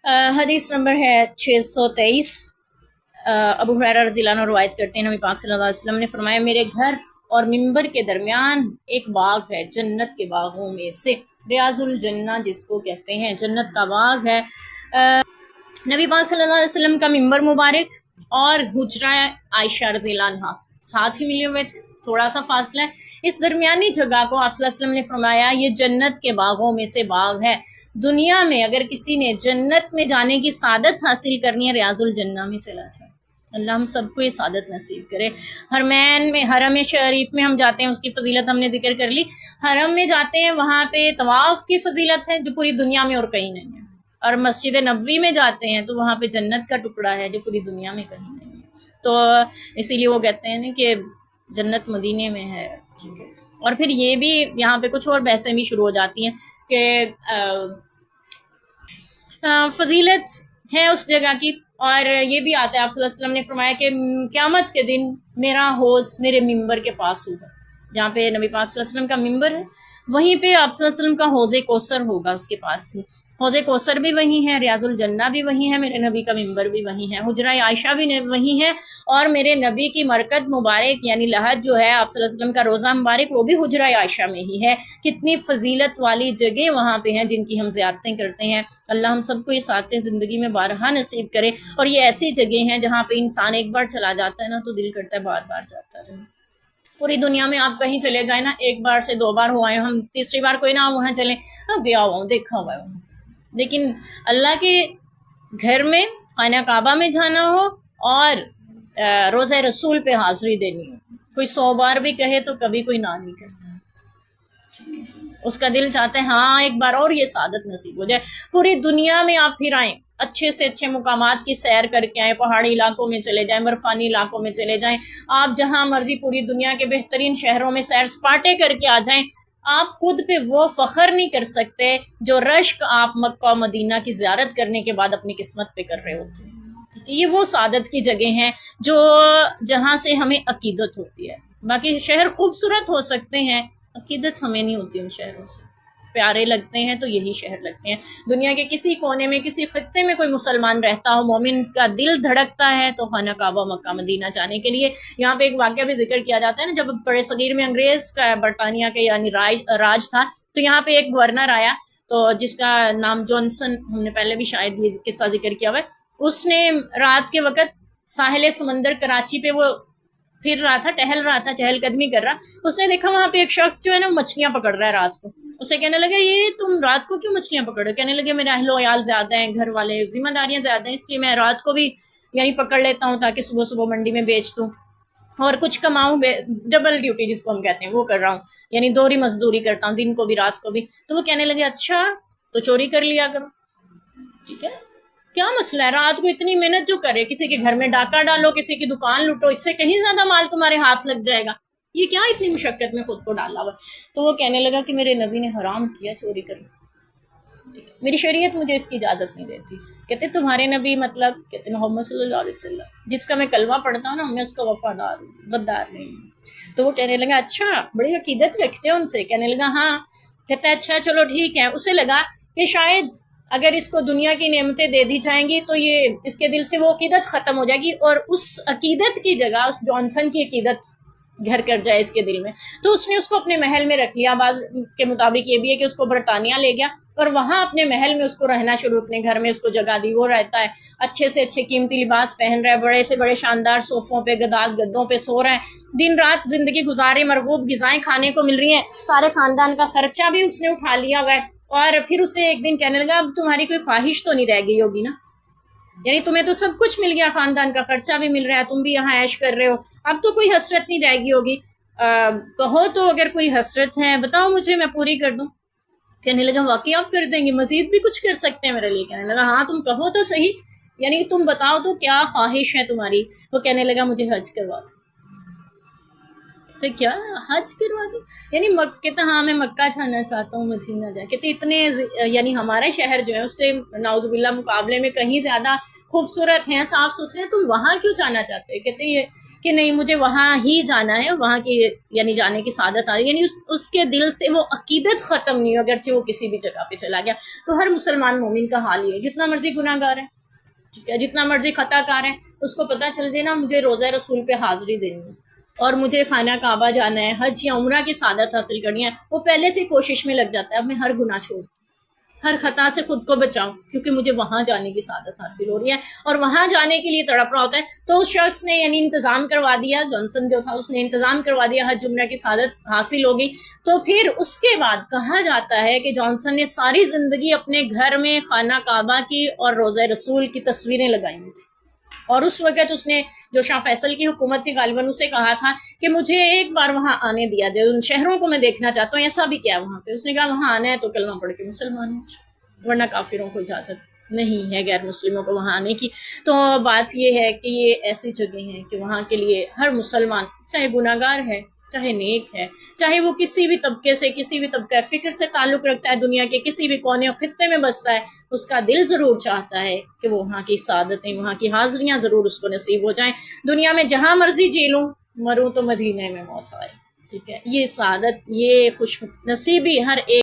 हदीस नंबर है 623। अबू हुरैरा रज़ियल्लाहु अन्हु रवायत करते हैं, नबी पाक सल्लल्लाहु अलैहि वसल्लम ने फरमाया, मेरे घर और मिंबर के दरमियान एक बाग है, जन्नत के बागों में से, रियाजुल जन्ना जिसको कहते हैं, जन्नत का बाग है। नबी पाक सल्लल्लाहु अलैहि वसल्लम का मिंबर मुबारक और हुजरा आयशा रज़ियल्लाहु अन्हा साथ ही मिले हुए थे, थोड़ा सा फासला है। इस दरमियानी जगह को आप सल्लल्लाहु अलैहि वसल्लम ने फरमाया ये जन्नत के बागों में से बाग है। दुनिया में अगर किसी ने जन्नत में जाने की सादत हासिल करनी है, रियाजुल जन्ना में चला जाए। अल्लाह हम सबको ये सादत नसीब करे। हरमैन में, हरम शरीफ में हम जाते हैं, उसकी फजीलत हमने जिक्र कर ली। हरम में जाते हैं, वहाँ पे तवाफ़ की फजीलत है जो पूरी दुनिया में और कहीं नहीं है। और मस्जिद नबवी में जाते हैं तो वहाँ पे जन्नत का टुकड़ा है जो पूरी दुनिया में कहीं नहीं है। तो इसीलिए वो कहते हैं ना कि जन्नत मदीने में है, ठीक है। और फिर ये भी यहाँ पे कुछ और बहसें भी शुरू हो जाती हैं कि फजीलत है उस जगह की। और ये भी आता है, आप सल्लल्लाहु अलैहि वसल्लम ने फरमाया कि क़यामत के दिन मेरा हौज़ मेरे मिंबर के पास होगा। जहाँ पे नबी पाक सल्लल्लाहु अलैहि वसल्लम का मिंबर है, वहीं पे आप सल्लल्लाहु अलैहि वसल्लम का हौज़े कौसर होगा उसके पास ही। हौज़े कौसर भी वही है, रियाजुल जन्ना भी वही है, मेरे नबी का मिंबर भी वही है, हुजरा आयशा भी वही है, और मेरे नबी की मरकद मुबारक यानी लहद जो है आप सल्लल्लाहु अलैहि वसल्लम का रोज़ा मुबारक, वो भी हुजरा आयशा में ही है। कितनी फजीलत वाली जगह वहाँ पे हैं जिनकी हम ज़ियारतें करते हैं। अल्लाह हम सबको ये सातें ज़िंदगी में बारहा नसीब करे। और ये ऐसी जगह हैं जहाँ पे इंसान एक बार चला जाता है ना तो दिल करता है बार बार जाता रहे। पूरी दुनिया में आप कहीं चले जाए ना, एक बार से 2 बार हुआ है, हम तीसरी बार कोई ना वहाँ चले, गया हुआ हूँ, देखा हुआ है। लेकिन अल्लाह के घर में, खाना काबा में जाना हो और रोज़े रसूल पे हाज़िरी देनी हो, कोई 100 बार भी कहे तो कभी कोई ना नहीं करता। उसका दिल चाहता है हाँ एक बार और ये सादत नसीब हो जाए। पूरी दुनिया में आप फिर आएँ, अच्छे से अच्छे मुकामात की सैर करके आए, पहाड़ी इलाकों में चले जाएं, बर्फानी इलाकों में चले जाएं, आप जहां मर्जी पूरी दुनिया के बेहतरीन शहरों में सैर सपाटे करके आ जाएं, आप खुद पे वो फख्र नहीं कर सकते जो रश्क आप मक्का मदीना की ज़ियारत करने के बाद अपनी किस्मत पे कर रहे होते हैं। ये वो सादत की जगह हैं जो जहाँ से हमें अकीदत होती है। बाकी शहर खूबसूरत हो सकते हैं, अकीदत हमें नहीं होती उन शहरों से। प्यारे लगते हैं तो यही शहर लगते हैं। दुनिया के किसी कोने में, किसी खत्ते में कोई मुसलमान रहता हो, मोमिन का दिल धड़कता है तो खाना काबा मक्का मदीना जाने के लिए। यहाँ पे एक वाक़या भी जिक्र किया जाता है ना, जब बड़े सगीर में अंग्रेज़ का, बरतानिया के यानी राज था, तो यहाँ पे एक गवर्नर आया तो जिसका नाम जॉनसन, हमने पहले भी शायद ये किस्सा जिक्र किया हुआ है। उसने रात के वक़्त साहिल समंदर कराची पे वो फिर रहा था, टहल रहा था, चहलकदमी कर रहा। उसने देखा वहां पे एक शख्स जो है ना मछलियां पकड़ रहा है रात को। उसे कहने लगा ये तुम रात को क्यों मछलियां पकड़ रहे हो? कहने लगे मेरे अहलो अयाल ज्यादा हैं, घर वाले जिम्मेदारियां ज्यादा हैं, इसलिए मैं रात को भी यानी पकड़ लेता हूँ ताकि सुबह सुबह मंडी में बेच दूँ और कुछ कमाऊं। डबल ड्यूटी जिसको हम कहते हैं वो कर रहा हूँ, यानी दोहरी मजदूरी करता हूँ, दिन को भी रात को भी। तो वो कहने लगे अच्छा तो चोरी कर लिया करो, ठीक है, क्या मसला है? रात को इतनी मेहनत जो करे, किसी के घर में डाका डालो, किसी की दुकान लूटो, इससे कहीं ज्यादा माल तुम्हारे हाथ लग जाएगा, ये क्या इतनी मुशक्कत में खुद को डाला हुआ? तो वो कहने लगा कि मेरे नबी ने हराम किया चोरी करना, मेरी शरीयत मुझे इसकी इजाजत नहीं देती। कहते तुम्हारे नबी मतलब? कहते मोहम्मद सल्लल्लाहु अलैहि वसल्लम, जिसका मैं कलमा पढ़ता हूँ ना, मैं उसका वफादार हूँ, गद्दार नहीं। तो वो कहने लगा अच्छा बड़ी अकीदत रखते हो उनसे? कहने लगा हाँ। कहते अच्छा चलो ठीक है। उसे लगा कि शायद अगर इसको दुनिया की नेमतें दे दी जाएंगी तो ये इसके दिल से वो अकीदत ख़त्म हो जाएगी और उस अकीदत की जगह उस जॉनसन की अकीदत घर कर जाए इसके दिल में। तो उसने उसको अपने महल में रख लिया। बाज के मुताबिक ये भी है कि उसको बरतानिया ले गया और वहाँ अपने महल में उसको रहना शुरू, अपने घर में उसको जगह दी। वो रहता है, अच्छे से अच्छे कीमती लिबास पहन रहा है, बड़े से बड़े शानदार सोफ़ों पे, गदाज गद्दों पे सो रहा है, दिन रात जिंदगी गुजार रही, मरगूब ग़िज़ाएं खाने को मिल रही हैं, सारे ख़ानदान का खर्चा भी उसने उठा लिया हुआ है। और फिर उसे एक दिन कहने लगा अब तुम्हारी कोई ख्वाहिश तो नहीं रह गई होगी ना, यानी तुम्हें तो सब कुछ मिल गया, खानदान का खर्चा भी मिल रहा है, तुम भी यहाँ ऐश कर रहे हो, अब तो कोई हसरत नहीं रह गई होगी। कहो तो अगर कोई हसरत है बताओ मुझे, मैं पूरी कर दूं। कहने लगा वाकई आप कर देंगे, मजीद भी कुछ कर सकते हैं मेरे लिए? कहने लगा हाँ तुम कहो तो सही, यानी तुम बताओ तो क्या ख्वाहिश है तुम्हारी? वो कहने लगा मुझे हज करवा दो। तो क्या हज करवा दो, यानी कहते हाँ मैं मक्का जाना चाहता हूँ, मदीना जाए। कहते इतने यानी हमारे शहर जो है उससे नाउजुबिल्ला मुकाबले में कहीं ज्यादा खूबसूरत हैं, साफ सुथरे हैं, तुम वहां क्यों जाना चाहते हो? कहते ये कि नहीं मुझे वहां ही जाना है, वहां की यानी जाने की सादत आ, यानी उसके दिल से वो अकीदत खत्म नहीं हो, अगरचे वो किसी भी जगह पे चला गया। तो हर मुसलमान मोमिन का हाल ये है, जितना मर्जी गुनाहगार है, ठीक है, जितना मर्जी खताकार है, उसको पता चल जाए ना मुझे रोज़ा रसूल पे हाजिरी देनी है और मुझे खाना काबा जाना है, हज या उम्रा की सादत हासिल करनी है, वो पहले से कोशिश में लग जाता है अब मैं हर गुनाह छोड़, हर खता से खुद को बचाऊं, क्योंकि मुझे वहां जाने की सादत हासिल हो रही है और वहां जाने के लिए तड़प रहा होता है। तो उस शख्स ने यानी इंतजाम करवा दिया, जॉनसन जो था उसने इंतजाम करवा दिया, हज उम्रा की सादत हासिल हो गई। तो फिर उसके बाद कहा जाता है कि जॉनसन ने सारी जिंदगी अपने घर में खाना काबा की और रोज़ा रसूल की तस्वीरें लगाई हुई थी। और उस वक्त उसने जो शाह फैसल की हुकूमत थी गालिबन उसे कहा था कि मुझे एक बार वहां आने दिया जाए, उन शहरों को मैं देखना चाहता हूँ। ऐसा भी क्या वहां पे, उसने कहा वहां आना है तो कलमा पढ़ के मुसलमान हो, वरना काफिरों को इजाजत नहीं है गैर मुस्लिमों को वहां आने की। तो बात यह है कि ये ऐसी जगह है कि वहां के लिए हर मुसलमान, चाहे गुनाहगार है चाहे नेक है, चाहे वो किसी भी तबके से, किसी भी तबका फिक्र से ताल्लुक रखता है, दुनिया के किसी भी कोने और खित्ते में बसता है, उसका दिल जरूर चाहता है कि वो वहाँ की सादतें, वहाँ की हाजरियां जरूर उसको नसीब हो जाएं। दुनिया में जहां मर्जी जी लूं, मरूं तो मदीने में मौत आए। ठीक है, ये सादत, ये खुश नसीबी हर एक